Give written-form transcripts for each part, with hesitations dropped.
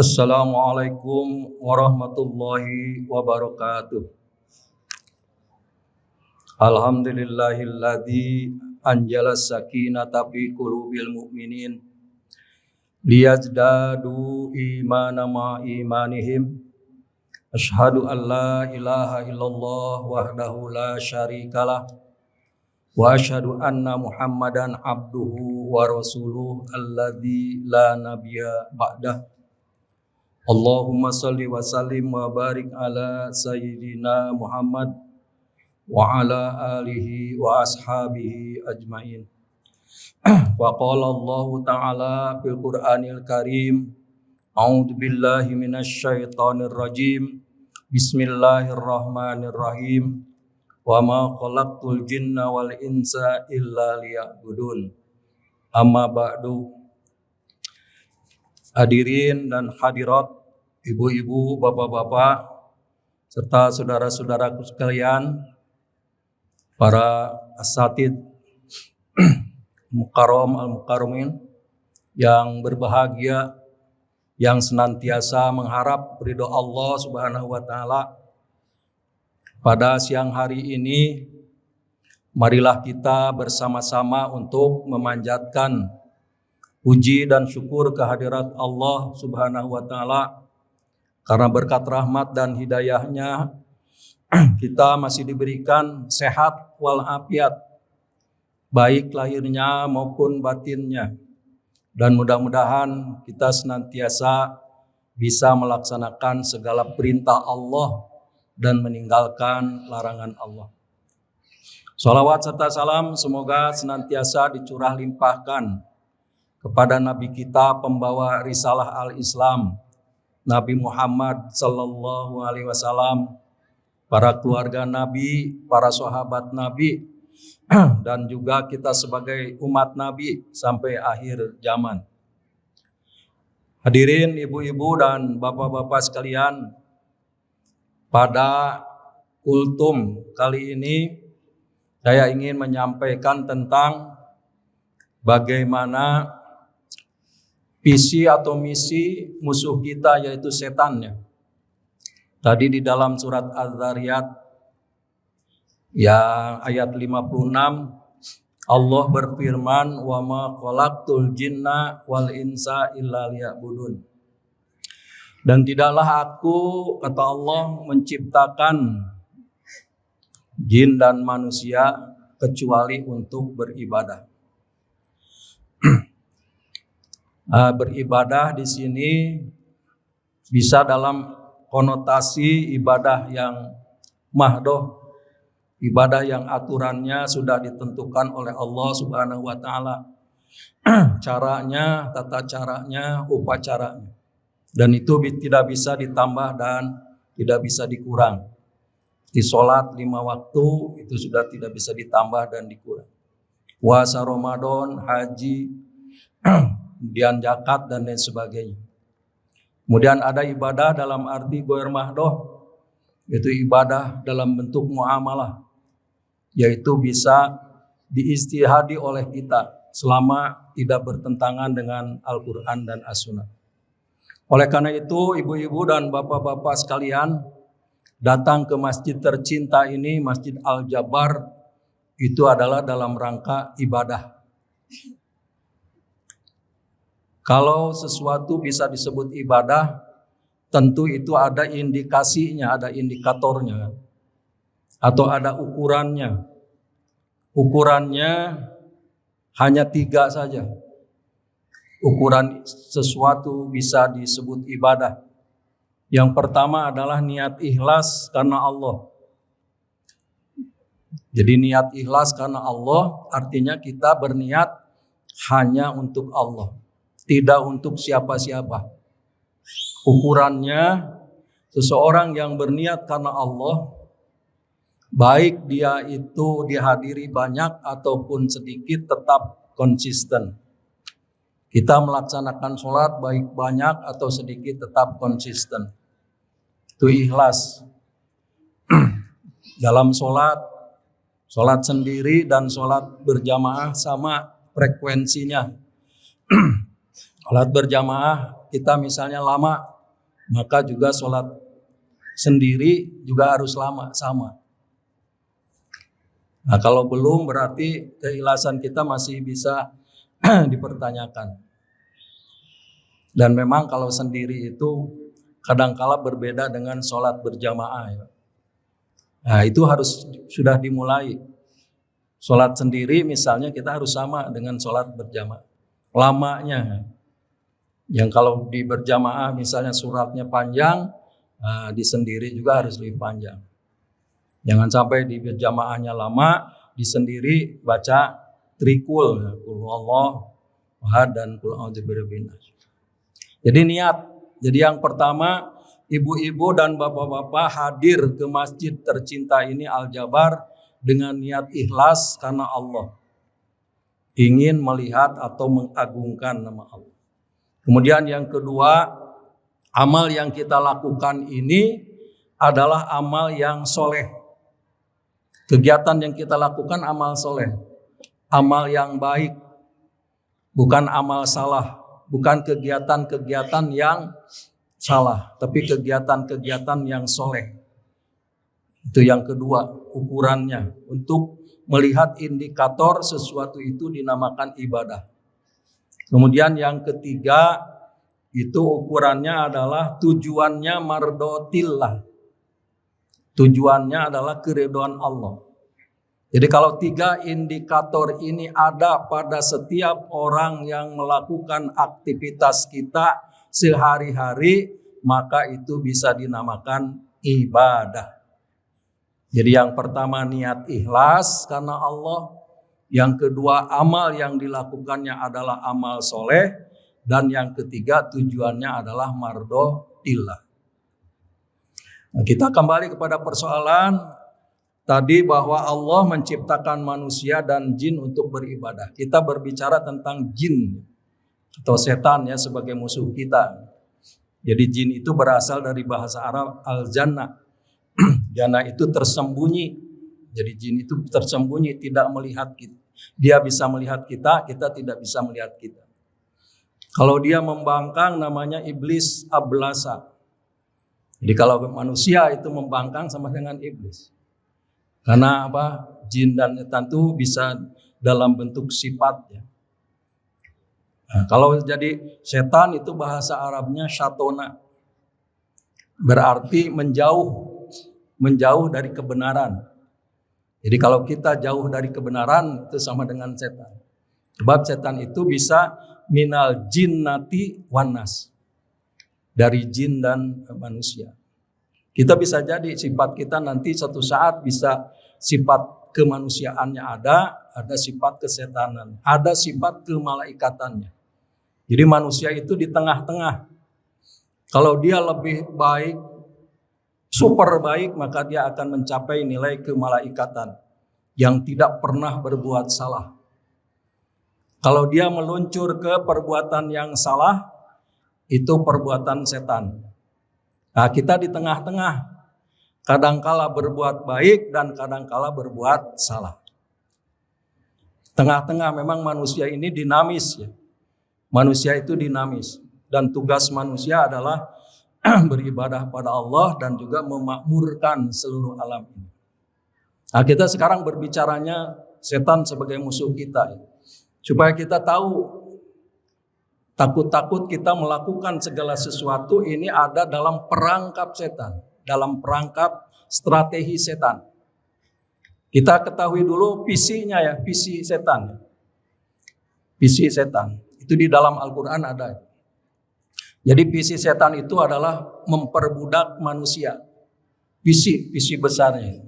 Assalamualaikum warahmatullahi wabarakatuh. Alhamdulillahilladzi anjala sakinata fi qulubil mu'minin liyazdadu imana ma imanihim. Asyhadu an la ilaha illallah wahdahu la syarikalah wa asyhadu anna Muhammadan abduhu wa rasuluh alladzi la nabiyya ba'dah. Allahumma salli wa sallim wa barik ala sayyidina Muhammad wa ala alihi wa ashabihi ajmain. Wa qala Allah ta'ala fil Qur'anil Karim, a'udzu billahi minasy syaithanir rajim. Bismillahirrahmanirrahim. Wa ma khalaqtul jinna wal insa illa liya'budun. Amma ba'du. Hadirin dan hadirat, ibu-ibu, bapak-bapak, serta saudara-saudaraku sekalian, para asatid mukarram al-mukarramin yang berbahagia, yang senantiasa mengharap ridho Allah Subhanahu wa taala. Pada siang hari ini, marilah kita bersama-sama untuk memanjatkan puji dan syukur kehadirat Allah Subhanahu wa taala, karena berkat rahmat dan hidayahnya kita masih diberikan sehat walafiat, baik lahirnya maupun batinnya, dan mudah-mudahan kita senantiasa bisa melaksanakan segala perintah Allah dan meninggalkan larangan Allah. Shalawat serta salam semoga senantiasa dicurah limpahkan kepada Nabi kita, pembawa risalah al-Islam, Nabi Muhammad sallallahu alaihi wasallam, para keluarga Nabi, para sahabat Nabi, dan juga kita sebagai umat Nabi sampai akhir zaman. Hadirin ibu-ibu dan bapak-bapak sekalian, pada kultum kali ini saya ingin menyampaikan tentang bagaimana visi atau misi musuh kita, yaitu setannya. Tadi di dalam surat Az-Zariyat ya ayat 56, Allah berfirman, wa ma khalaqtul jinna wal insa illa liya'budun. Dan tidaklah aku, kata Allah, menciptakan jin dan manusia kecuali untuk beribadah. Beribadah di sini bisa dalam konotasi ibadah yang mahdoh, ibadah yang aturannya sudah ditentukan oleh Allah Subhanahu wa taala. Caranya, tata caranya, upacaranya. Dan itu tidak bisa ditambah dan tidak bisa dikurang. Di sholat 5 waktu itu sudah tidak bisa ditambah dan dikurang. Puasa Ramadan, haji, kemudian zakat dan lain sebagainya. Kemudian ada ibadah dalam arti goer mahdoh, yaitu ibadah dalam bentuk muamalah, yaitu bisa diistihadi oleh kita selama tidak bertentangan dengan Al-Quran dan As-Sunnah. Oleh karena itu, ibu-ibu dan bapak-bapak sekalian, datang ke masjid tercinta ini, Masjid Al-Jabar, itu adalah dalam rangka ibadah. Kalau sesuatu bisa disebut ibadah, tentu itu ada indikasinya, ada indikatornya, atau ada ukurannya. Ukurannya hanya 3 saja. Ukuran sesuatu bisa disebut ibadah. Yang pertama adalah niat ikhlas karena Allah. Jadi niat ikhlas karena Allah artinya kita berniat hanya untuk Allah, tidak untuk siapa-siapa. Ukurannya, seseorang yang berniat karena Allah, baik dia itu dihadiri banyak ataupun sedikit, tetap konsisten. Kita melaksanakan sholat baik banyak atau sedikit tetap konsisten. Itu ikhlas. Dalam sholat sendiri dan sholat berjamaah sama frekuensinya. Sholat berjamaah kita misalnya lama maka juga sholat sendiri juga harus lama sama. Nah, kalau belum berarti keikhlasan kita masih bisa dipertanyakan. Dan memang kalau sendiri itu kadangkala berbeda dengan sholat berjamaah. Ya. Nah, itu harus sudah dimulai. Sholat sendiri misalnya kita harus sama dengan sholat berjamaah. Lamanya. Yang kalau di berjamaah misalnya suratnya panjang, di sendiri juga harus lebih panjang. Jangan sampai di berjamaahnya lama, di sendiri baca trikul, qul huwallahu ahad dan qul a'udzu birabbin nas. Jadi niat. Jadi yang pertama, ibu-ibu dan bapak-bapak hadir ke masjid tercinta ini Al-Jabar dengan niat ikhlas karena Allah. Ingin melihat atau mengagungkan nama Allah. Kemudian yang kedua, amal yang kita lakukan ini adalah amal yang soleh. Kegiatan yang kita lakukan amal soleh, amal yang baik, bukan amal salah, bukan kegiatan-kegiatan yang salah, tapi kegiatan-kegiatan yang soleh. Itu yang kedua ukurannya untuk melihat indikator sesuatu itu dinamakan ibadah. Kemudian yang ketiga itu ukurannya adalah tujuannya mardotillah. Tujuannya adalah keridhaan Allah. Jadi kalau tiga indikator ini ada pada setiap orang yang melakukan aktivitas kita sehari-hari, maka itu bisa dinamakan ibadah. Jadi yang pertama niat ikhlas karena Allah. Yang kedua amal yang dilakukannya adalah amal soleh. Dan yang ketiga tujuannya adalah mardotillah. Nah, kita kembali kepada persoalan tadi bahwa Allah menciptakan manusia dan jin untuk beribadah. Kita berbicara tentang jin atau setan ya sebagai musuh kita. Jadi jin itu berasal dari bahasa Arab al-jannah. Jannah itu tersembunyi. Jadi jin itu tersembunyi, tidak melihat kita. Dia bisa melihat kita, kita tidak bisa melihat kita. Kalau dia membangkang namanya iblis ablasa. Jadi kalau manusia itu membangkang sama dengan iblis. Karena apa? Jin dan setan itu bisa dalam bentuk sifat ya. Nah, kalau jadi setan itu bahasa Arabnya syatona. Berarti menjauh dari kebenaran. Jadi kalau kita jauh dari kebenaran itu sama dengan setan. Sebab setan itu bisa minal jinnati wanas. Dari jin dan manusia. Kita bisa jadi sifat kita nanti suatu saat bisa sifat kemanusiaannya ada sifat kesetanan, ada sifat kemalaikatannya. Jadi manusia itu di tengah-tengah. Kalau dia lebih baik, super baik, maka dia akan mencapai nilai kemalaikatan yang tidak pernah berbuat salah. Kalau dia meluncur ke perbuatan yang salah, itu perbuatan setan. Nah, kita di tengah-tengah. Kadangkala berbuat baik dan kadangkala berbuat salah. Tengah-tengah memang manusia ini dinamis ya. Manusia itu dinamis. Dan tugas manusia adalah beribadah pada Allah dan juga memakmurkan seluruh alam ini. Nah, kita sekarang berbicaranya setan sebagai musuh kita ya. Supaya kita tahu takut-takut kita melakukan segala sesuatu ini ada dalam perangkap setan, dalam perangkap strategi setan. Kita ketahui dulu visinya ya, visi setan. Visi setan itu di dalam Al-Quran ada. Jadi visi setan itu adalah memperbudak manusia. Visi besarnya.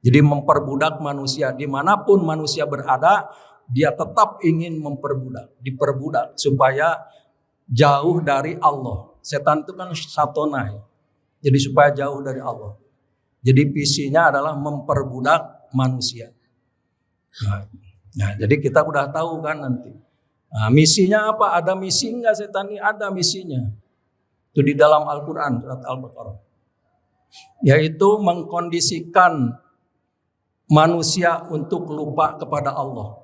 Jadi memperbudak manusia dimanapun manusia berada. Dia tetap ingin diperbudak supaya jauh dari Allah. Setan itu kan satona ya. Jadi supaya jauh dari Allah. Jadi visinya adalah memperbudak manusia. Nah, jadi kita udah tahu kan nanti. Nah, misinya apa? Ada misi enggak setan ini? Ada misinya. Itu di dalam Al-Quran, surat Al-Baqarah. Yaitu mengkondisikan manusia untuk lupa kepada Allah.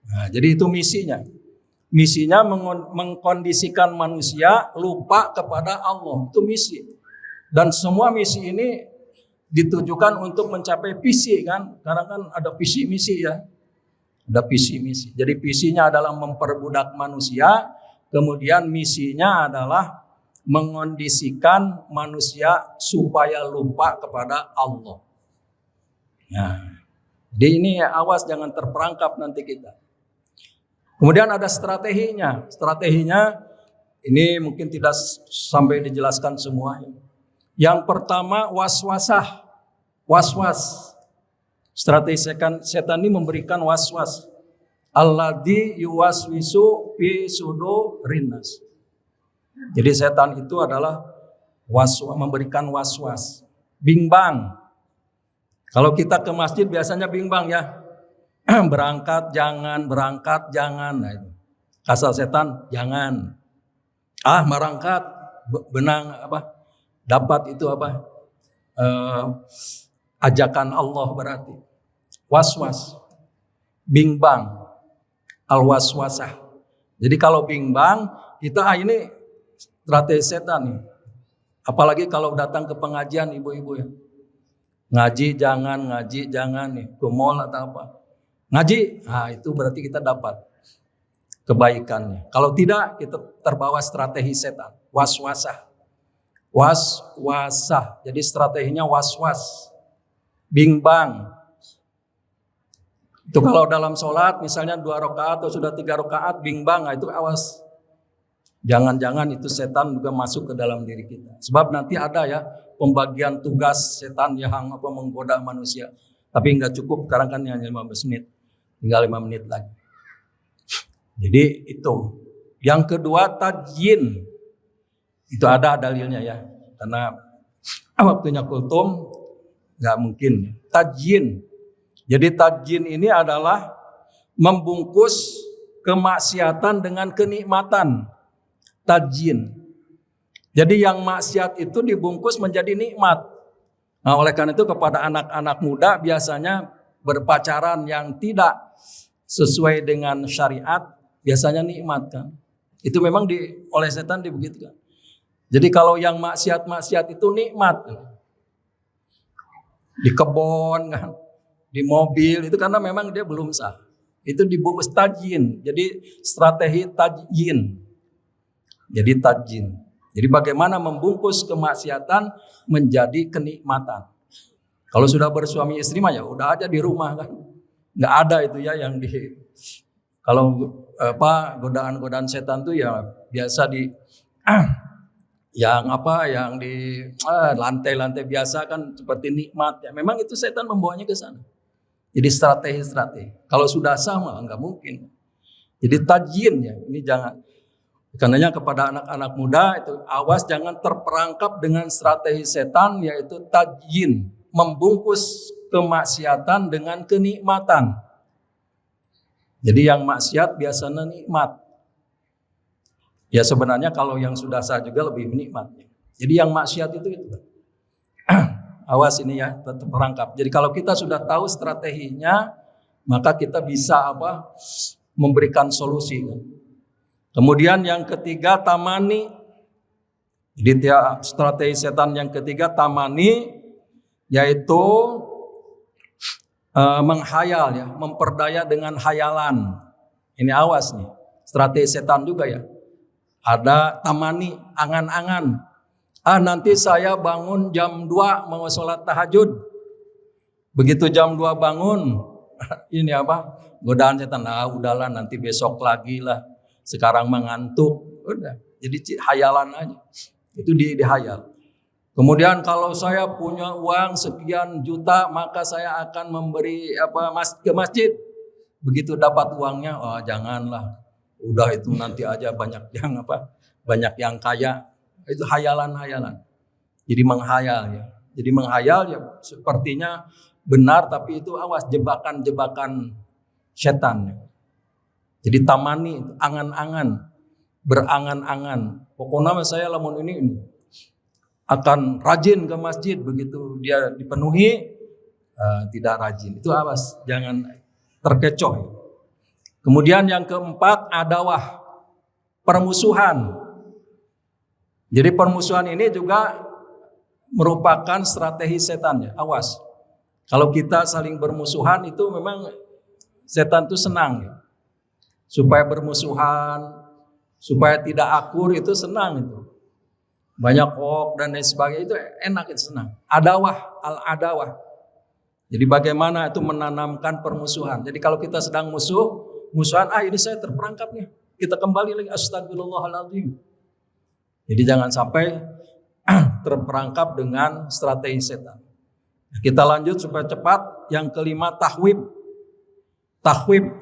Nah, jadi itu misinya. Misinya mengkondisikan manusia lupa kepada Allah. Itu misi. Dan semua misi ini ditujukan untuk mencapai visi kan. Karena kan ada visi misi ya. Ada visi misi. Jadi visinya adalah memperbudak manusia. Kemudian misinya adalah mengondisikan manusia supaya lupa kepada Allah. Nah, jadi ini awas jangan terperangkap nanti kita. Kemudian ada strateginya. Strateginya ini mungkin tidak sampai dijelaskan semuanya. Yang pertama waswasah. Was-was. Strategi setan ini memberikan was-was. Alladzi yuwaswisu fi sudurin nas. Jadi setan itu adalah memberikan was-was. Bimbang. Kalau kita ke masjid biasanya bimbang ya. Berangkat jangan. Nah itu. Kata setan jangan. Berangkat benang dapat itu ajakan Allah berarti. Was-was. Bimbang. Al-waswasah. Jadi kalau bimbang kita ini strategi setan nih. Apalagi kalau datang ke pengajian ibu-ibu ya. Ngaji jangan nih. Ke mall atau apa. Ngaji, itu berarti kita dapat kebaikannya. Kalau tidak, kita terbawa strategi setan. Was-wasah. Was-wasah. Jadi strateginya was-was. Bimbang. Itu kalau dalam sholat, misalnya 2 rakaat atau sudah 3 rakaat, bimbang, itu awas. Jangan-jangan itu setan juga masuk ke dalam diri kita. Sebab nanti ada ya pembagian tugas setan yang menggoda manusia. Tapi nggak cukup, sekarang kan hanya 15 menit. Tinggal 5 menit lagi. Jadi itu. Yang kedua tajyin. Itu ada dalilnya ya. Karena waktunya kultum nggak mungkin. Tajyin. Jadi tajyin ini adalah membungkus kemaksiatan dengan kenikmatan. Tajyin. Jadi yang maksiat itu dibungkus menjadi nikmat. Nah, oleh karena itu kepada anak-anak muda biasanya berpacaran yang tidak sesuai dengan syariat biasanya nikmat kan. Itu memang oleh setan dibegitukan. Jadi kalau yang maksiat-maksiat itu nikmat. Di kebun kan, di mobil itu karena memang dia belum sah. Itu dibungkus tajyin. Jadi strategi tajyin. Jadi tajyin. Jadi bagaimana membungkus kemaksiatan menjadi kenikmatan. Kalau sudah bersuami istri mah ya udah aja di rumah kan. Nggak ada itu ya yang kalau godaan-godaan setan tuh ya biasa di yang di lantai-lantai biasa kan seperti nikmat ya. Memang itu setan membawanya ke sana. Jadi strategi. Kalau sudah sama nggak mungkin. Jadi tajyin ya, ini jangan. Karenanya kepada anak-anak muda itu awas jangan terperangkap dengan strategi setan yaitu tajyin. Membungkus kemaksiatan dengan kenikmatan. Jadi yang maksiat biasanya nikmat. Ya sebenarnya kalau yang sudah sah juga lebih menikmatnya. Jadi yang maksiat itu. Awas ini ya terperangkap. Jadi kalau kita sudah tahu strateginya, maka kita bisa memberikan solusi. Kemudian yang ketiga tamani. Jadi strategi setan yang ketiga tamani. Yaitu menghayal ya, memperdaya dengan hayalan. Ini awas nih, strategi setan juga ya. Ada tamani, angan-angan. Nanti saya bangun jam 2 mau sholat tahajud. Begitu jam 2 bangun, ini godaan setan. Udahlah nanti besok lagi lah. Sekarang mengantuk. Udah, jadi hayalan aja. Itu dihayal. Kemudian kalau saya punya uang sekian juta maka saya akan memberi ke masjid. Begitu dapat uangnya, janganlah. Udah itu nanti aja banyak yang kaya. Itu hayalan-hayalan. Jadi menghayal ya. Jadi menghayal ya sepertinya benar tapi itu awas jebakan-jebakan setan. Jadi tamani, angan-angan, berangan-angan. Pokoknya saya lamun ini akan rajin ke masjid, begitu dia dipenuhi tidak rajin. Itu awas, jangan terkecoh. Kemudian yang keempat, adawah, permusuhan. Jadi permusuhan ini juga merupakan strategi setan ya. Awas. Kalau kita saling bermusuhan itu memang setan itu senang ya. Supaya bermusuhan, supaya tidak akur itu senang itu. Banyak hoax dan lain sebagainya itu enak, itu senang. Adawah, al-adawah. Jadi bagaimana itu menanamkan permusuhan. Jadi kalau kita sedang musuhan, ini saya terperangkap nih. Kita kembali lagi, astagfirullahaladzim. Jadi jangan sampai terperangkap dengan strategi setan. Kita lanjut supaya cepat. Yang kelima, tahwib. Tahwib,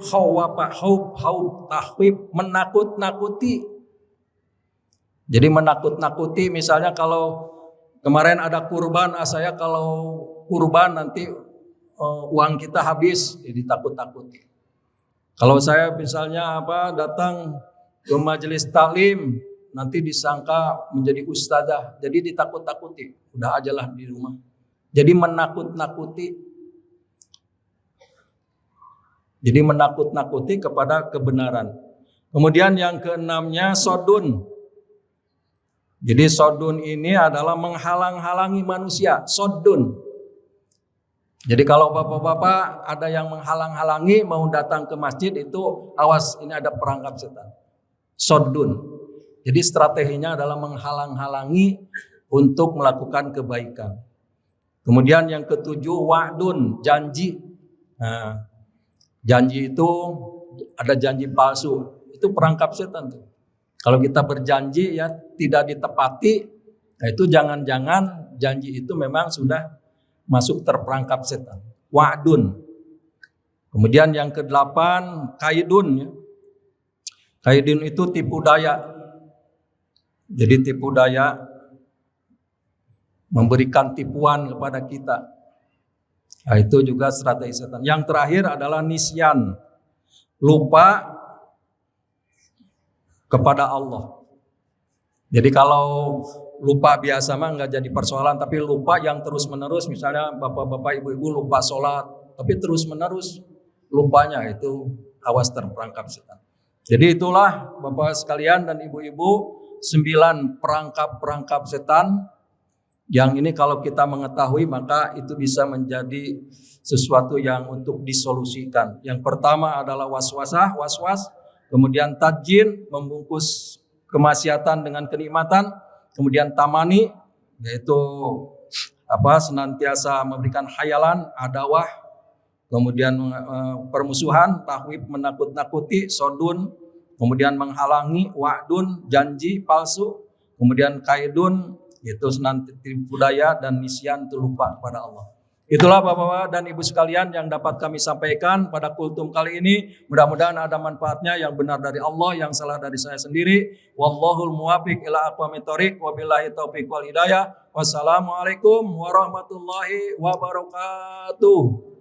tahwib, menakut-nakuti. Jadi menakut-nakuti, misalnya kalau kemarin ada kurban, saya kalau kurban nanti uang kita habis, jadi takut-takuti. Kalau saya misalnya datang ke majelis taklim, nanti disangka menjadi ustazah, jadi ditakut-takuti. Udah ajalah di rumah. Jadi menakut-nakuti. Jadi menakut-nakuti kepada kebenaran. Kemudian yang keenamnya sodun. Jadi sodun ini adalah menghalang-halangi manusia. Sodun. Jadi kalau bapak-bapak ada yang menghalang-halangi mau datang ke masjid itu awas, ini ada perangkap setan. Sodun. Jadi strateginya adalah menghalang-halangi untuk melakukan kebaikan. Kemudian yang ketujuh, wa'dun, janji. Nah, janji itu ada janji palsu. Itu perangkap setan tuh. Kalau kita berjanji ya tidak ditepati, nah itu jangan-jangan janji itu memang sudah masuk terperangkap setan. Wa'dun. Kemudian yang kedelapan, kaidun. Ya. Kaidun itu tipu daya. Jadi tipu daya memberikan tipuan kepada kita. Nah, itu juga strategi setan. Yang terakhir adalah nisyan. Lupa kepada Allah. Jadi kalau lupa biasa mah nggak jadi persoalan, tapi lupa yang terus menerus, misalnya bapak-bapak, ibu-ibu lupa sholat, tapi terus menerus lupanya, itu awas terperangkap setan. Jadi itulah bapak sekalian dan ibu-ibu 9 perangkap-perangkap setan yang ini kalau kita mengetahui maka itu bisa menjadi sesuatu yang untuk disolusikan. Yang pertama adalah was-was. Kemudian tajin, membungkus kemaksiatan dengan kenikmatan. Kemudian tamani, yaitu senantiasa memberikan khayalan, adawah. Kemudian permusuhan, tahwib, menakut-nakuti, sodun. Kemudian menghalangi, wa'dun, janji palsu. Kemudian kaidun, yaitu senantiasa tipu daya, dan nisyan, itu lupa kepada Allah. Itulah bapak-bapak dan ibu sekalian yang dapat kami sampaikan pada kultum kali ini. Mudah-mudahan ada manfaatnya, yang benar dari Allah, yang salah dari saya sendiri. Wallahul muwaffiq ila aqwamit thoriq, wabillahi taufiq wal hidayah. Wassalamualaikum warahmatullahi wabarakatuh.